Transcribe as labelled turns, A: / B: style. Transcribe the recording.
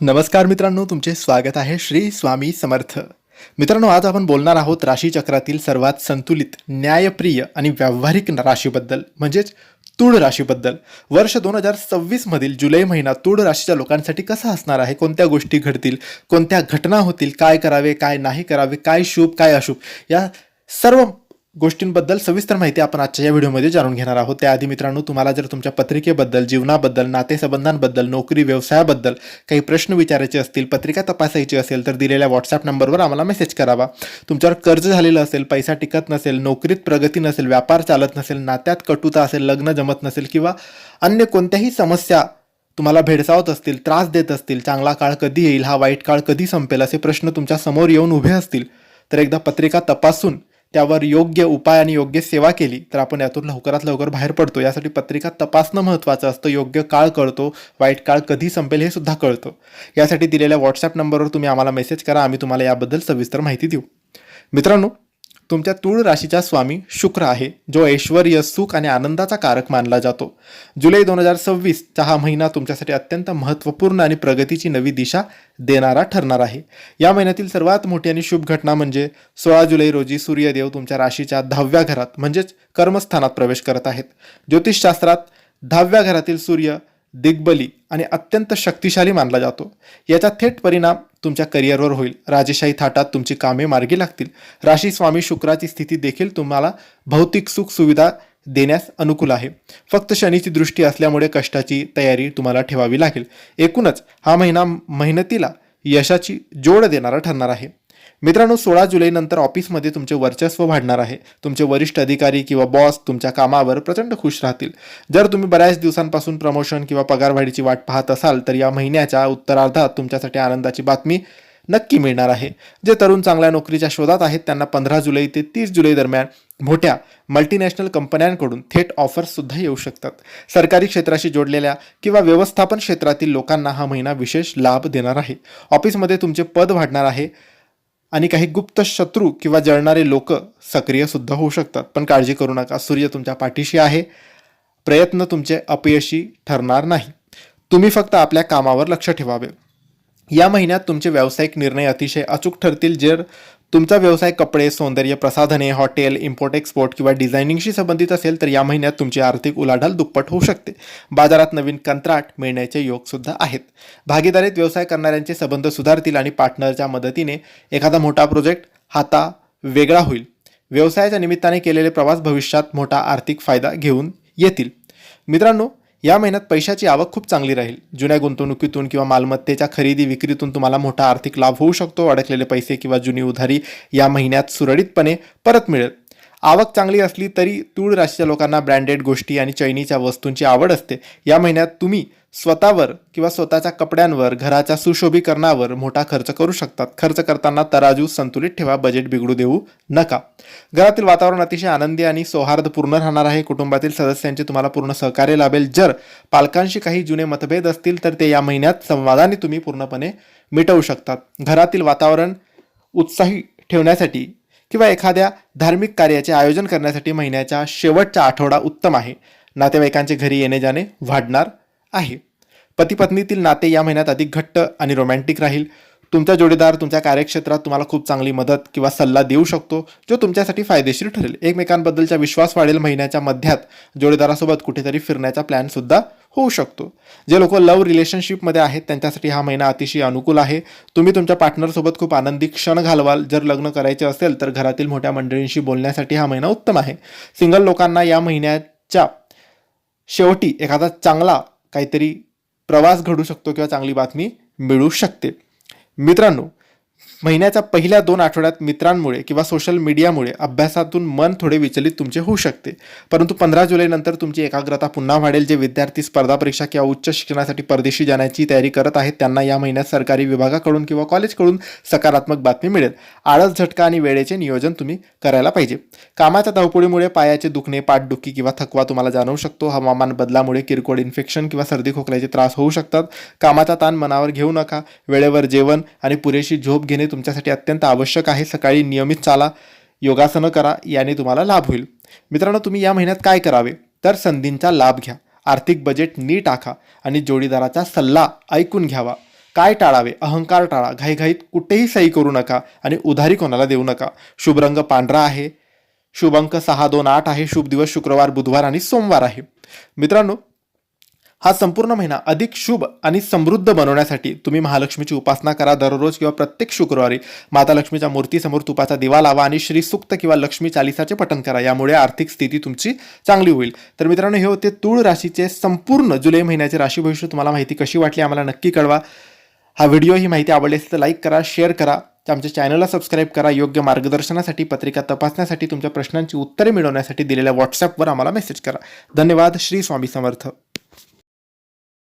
A: नमस्कार मित्रांनो, तुमचे स्वागत आहे श्री स्वामी समर्थ. मित्रांनो, आज आपण बोलणार आहोत राशीचक्रातील सर्वात संतुलित, न्यायप्रिय आणि व्यावहारिक राशीबद्दल, म्हणजेच तूळ राशीबद्दल. वर्ष 2026 मधील जुलै महिना तूळ राशीच्या लोकांसाठी कसा असणार आहे, कोणत्या गोष्टी घडतील, कोणत्या घटना होतील, काय करावे काय नाही करावे, काय शुभ काय अशुभ, या सर्व गोष्टींबद्दल सविस्तर माहिती आपण आजच्या या व्हिडिओमध्ये जाणून घेणार आहोत. त्याआधी मित्रांनो, तुम्हाला जर तुमच्या पत्रिकेबद्दल, जीवनाबद्दल, नातेसंबंधांबद्दल, नोकरी व्यवसायाबद्दल काही प्रश्न विचारायचे असतील, पत्रिका तपासायची असेल तर दिलेल्या व्हॉट्सअप नंबरवर आम्हाला मेसेज करावा. तुमच्यावर कर्ज झालेलं असेल, पैसा टिकत नसेल, नोकरीत प्रगती नसेल, व्यापार चालत नसेल, नात्यात कटुता असेल, लग्न जमत नसेल किंवा अन्य कोणत्याही समस्या तुम्हाला भेडसावत असतील, त्रास देत असतील, चांगला काळ कधी येईल, हा वाईट काळ कधी संपेल, असे प्रश्न तुमच्या समोर येऊन उभे असतील तर एकदा पत्रिका तपासून त्यावर योग्य उपाय आणि योग्य सेवा केली तर आपण यातून लवकरात लवकर बाहेर पडतो. यासाठी पत्रिका तपासणं महत्त्वाचं असतं. योग्य काळ कळतो, वाईट काळ कधी संपेल हे सुद्धा कळतं. यासाठी दिलेल्या व्हॉट्सअप नंबरवर तुम्ही आम्हाला मेसेज करा, आम्ही तुम्हाला याबद्दल सविस्तर माहिती देऊ. मित्रांनो, तुमच्या तूळ राशीचा स्वामी शुक्र आहे, जो ऐश्वर्य, सुख आणि आनंदाचा कारक मानला जातो. जुलै 2026चा हा महिना तुमच्यासाठी अत्यंत महत्त्वपूर्ण आणि प्रगतीची नवी दिशा देणारा ठरणार आहे. या महिन्यातील सर्वात मोठी आणि शुभ घटना म्हणजे 16 जुलै रोजी सूर्यदेव तुमच्या राशीच्या 10व्या घरात म्हणजेच कर्मस्थानात प्रवेश करत आहेत. ज्योतिषशास्त्रात 10व्या घरातील सूर्य दिग्बली आणि अत्यंत शक्तिशाली मानला जातो. याचा थेट परिणाम तुमच्या करिअरवर होईल. राजेशाही थाटात तुमची कामे मार्गी लागतील. राशी स्वामी शुक्राची स्थिती देखील तुम्हाला भौतिक सुख सुविधा देण्यास अनुकूल आहे. फक्त शनीची दृष्टी असल्यामुळे कष्टाची तयारी तुम्हाला ठेवावी लागेल. एकूणच हा महिना मेहनतीला यशाची जोड देणारा ठरणार आहे. मित्रांनो, 16 जुलै नंतर ऑफिसमध्ये तुमचे वर्चस्व वाढणार आहे. तुमचे वरिष्ठ अधिकारी किंवा बॉस तुमच्या कामावर प्रचंड खुश राहतील. जर तुम्ही बऱ्याच दिवसांपासून प्रमोशन किंवा पगारवाढीची वाट पाहत असाल तर या महिन्याच्या उत्तरार्धात तुमच्यासाठी आनंदाची बातमी नक्की मिळणार आहे. जे तरुण चांगल्या नोकरीच्या शोधात आहेत त्यांना 15 जुलै ते 30 जुलै दरम्यान मोठ्या मल्टीनॅशनल कंपन्यांकडून थेट ऑफर्स सुद्धा येऊ शकतात. सरकारी क्षेत्राशी जोडलेल्या किंवा व्यवस्थापन क्षेत्रातील लोकांना हा महिना विशेष लाभ देणार आहे. ऑफिसमध्ये तुमचे पद वाढणार आहे आणि काही गुप्त शत्रू किंवा जळणारे लोक सक्रिय सुद्धा होऊ शकतात. पण काळजी करू नका, सूर्य तुमच्या पाठीशी आहे. प्रयत्न तुमचे अपयशी ठरणार नाही. तुम्ही फक्त आपल्या कामावर लक्ष ठेवावे. या महिन्यात तुमचे व्यावसायिक निर्णय अतिशय अचूक ठरतील. जर तुमचा व्यवसाय कपडे, सौंदर्य प्रसाधने, हॉटेल, इम्पोर्ट एक्सपोर्ट किंवा डिझायनिंगशी संबंधित असेल तर या महिन्यात तुमची आर्थिक उलाढाल दुप्पट होऊ शकते. बाजारात नवीन कंत्राट मिळण्याचे योग सुद्धा आहेत. भागीदारीत व्यवसाय करणाऱ्यांचे संबंध सुधारतील आणि पार्टनरच्या मदतीने एखादा मोठा प्रोजेक्ट हाता वेगळा होईल. व्यवसायाच्या निमित्ताने केलेले प्रवास भविष्यात मोठा आर्थिक फायदा घेऊन येतील. मित्रांनो, या महिन्यात पैशाची आवक खूप चांगली राहील. जुन्या गुंतवणुकीतून किंवा मालमत्तेच्या खरेदी विक्रीतून तुम्हाला मोठा आर्थिक लाभ होऊ शकतो. अडकलेले पैसे किंवा जुनी उधारी या महिन्यात सुरळीतपणे परत मिळेल. आवक चांगली असली तरी तूळ राशीच्या लोकांना ब्रँडेड गोष्टी आणि चैनीच्या वस्तूंची आवड असते. या महिन्यात तुम्ही स्वतःवर किंवा स्वतःच्या कपड्यांवर, घराच्या सुशोभीकरणावर मोठा खर्च करू शकतात. खर्च करताना तराजू संतुलित ठेवा, बजेट बिघडू देऊ नका. घरातील वातावरण अतिशय आनंदी आणि सौहार्दपूर्ण राहणार आहे. कुटुंबातील सदस्यांचे तुम्हाला पूर्ण सहकार्य लाभेल. जर पालकांशी काही जुने मतभेद असतील तर ते या महिन्यात संवादाने तुम्ही पूर्णपणे मिटवू शकतात. घरातील वातावरण उत्साही ठेवण्यासाठी किंवा एखाद्या धार्मिक कार्याचे आयोजन करण्यासाठी महिन्याच्या शेवटचा आठवडा उत्तम आहे. नातेवाईकांचे घरी येणे जाणे वाढणार आहे. पती पत्नीतील नाते या महिन्यात अधिक घट्ट आणि रोमॅन्टिक राहील. तुमचा जोडीदार तुमच्या कार्यक्षेत्रात तुम्हाला खूप चांगली मदत किंवा सल्ला देऊ शकतो, जो तुमच्यासाठी फायदेशीर ठरेल. एकमेकांबद्दलचा विश्वास वाढेल. महिन्याच्या मध्यात जोडीदारासोबत कुठेतरी फिरण्याचा प्लॅन सुद्धा होऊ शकतो. जे लोक लव्ह रिलेशनशिपमध्ये आहेत त्यांच्यासाठी हा महिना अतिशय अनुकूल आहे. तुम्ही तुमच्या पार्टनरसोबत खूप आनंदी क्षण घालवाल. जर लग्न करायचे असेल तर घरातील मोठ्या मंडळींशी बोलण्यासाठी हा महिना उत्तम आहे. सिंगल लोकांना या महिन्याच्या शेवटी एखादा चांगला काहीतरी प्रवास घडू शकतो किंवा चांगली बातमी मिळू शकते. मित्रांनो, महिन्याच्या पहिल्या 2 आठवड्यात मित्रांमुळे किंवा सोशल मीडियामुळे अभ्यासातून मन थोडे विचलित तुमचे होऊ शकते. परंतु 15 जुलै नंतर तुमची एकाग्रता पुन्हा वाढेल. जे विद्यार्थी स्पर्धा परीक्षा किंवा उच्च शिक्षणासाठी परदेशी जाण्याची तयारी करत आहेत त्यांना या महिन्यात सरकारी विभागाकडून किंवा कॉलेजकडून सकारात्मक बातमी मिळेल. आळस, झटका आणि वेळेचे नियोजन तुम्ही करायला पाहिजे. कामाच्या धावपळीमुळे पायाचे दुखणे, पाठदुखी किंवा थकवा तुम्हाला जाणवू शकतो. हवामान बदलामुळे किरकोळ इन्फेक्शन किंवा सर्दी खोकल्याचे त्रास होऊ शकतात. कामाचा ताण मनावर घेऊ नका. वेळेवर जेवण आणि पुरेशी झोप घेणे तुमच्यासाठी अत्यंत आवश्यक आहे. सकाळी नियमित चाला, योगासनं करा, याने तुम्हाला लाभ होईल. मित्रांनो, तुम्ही या महिन्यात काय करावे तर संधींचा लाभ घ्या. आर्थिक बजेट नीट आखा आणि जोडीदाराचा सल्ला ऐकून घ्यावा. काय टाळावे? अहंकार टाळा, घाईघाईत कुठेही सही करू नका आणि उधारी कोणाला देऊ नका. शुभ रंग पांढरा आहे. शुभ अंक 6, 2, 8 आहे. शुभ दिवस शुक्रवार, बुधवार आणि सोमवार आहे. मित्रांनो, हा संपूर्ण महिना अधिक शुभ आणि समृद्ध बनवण्यासाठी तुम्ही महालक्ष्मीची उपासना करा. दररोज किंवा प्रत्येक शुक्रवारी माता लक्ष्मीच्या मूर्तीसमोर तुपाचा दिवा लावा आणि श्री सूक्त किंवा लक्ष्मी चालिसाचे पठण करा. यामुळे आर्थिक स्थिती तुमची चांगली होईल. तर मित्रांनो, हे होते तूळ राशीचे संपूर्ण जुलै महिन्याचे राशी भविष्य. तुम्हाला माहिती कशी वाटली आम्हाला नक्की कळवा. हा व्हिडिओ ही माहिती आवडली असेल तर लाईक करा, शेअर करा, आमच्या चॅनलला सबस्क्राईब करा. योग्य मार्गदर्शनासाठी, पत्रिका तपासण्यासाठी, तुमच्या प्रश्नांची उत्तरे मिळवण्यासाठी दिलेल्या व्हॉट्सॲपवर आम्हाला मेसेज करा. धन्यवाद. श्री स्वामी समर्थ.